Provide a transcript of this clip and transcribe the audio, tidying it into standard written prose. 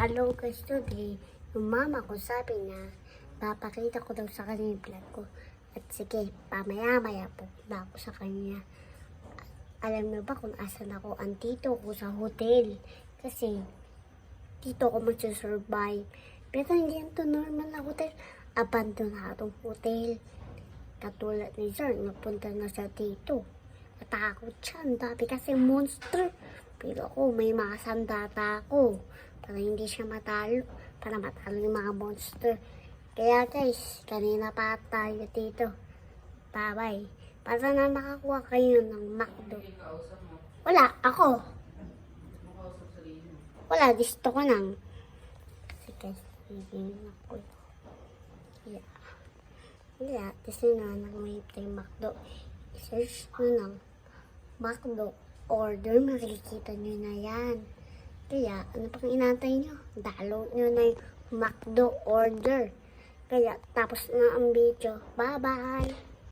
Hello guys, today, yung mama ko sabi na papakita ko daw sa kanya yung vlog ko. At sige, pamaya-maya pupunta ako sa kanya. Alam mo ba kung asan ako? Andito ko sa hotel. Kasi, dito ako mag-survive. Pero hindi yan to normal na hotel. Abandonadong hotel. Katulad ni Sir, napunta na siya dito. Natakot siya. Ang dami kasi monster. Pero ako, may mga sandata ako. Para hindi siya matalo. Para matalo yung mga monster. Kaya guys, kanina pa tayo dito. Bye-bye. Para na nakakuha kayo ng McDo. Wala, ako. Wala, gusto ko nang. Sige, sige ako. Yeah. Wala, kasi na nag-wave tayo McDo. I-search nyo ng McDo order, makikita nyo na yan. Kaya, ano pang inantay nyo? Download nyo na yung McDo order. Kaya, tapos na ang video. Bye-bye!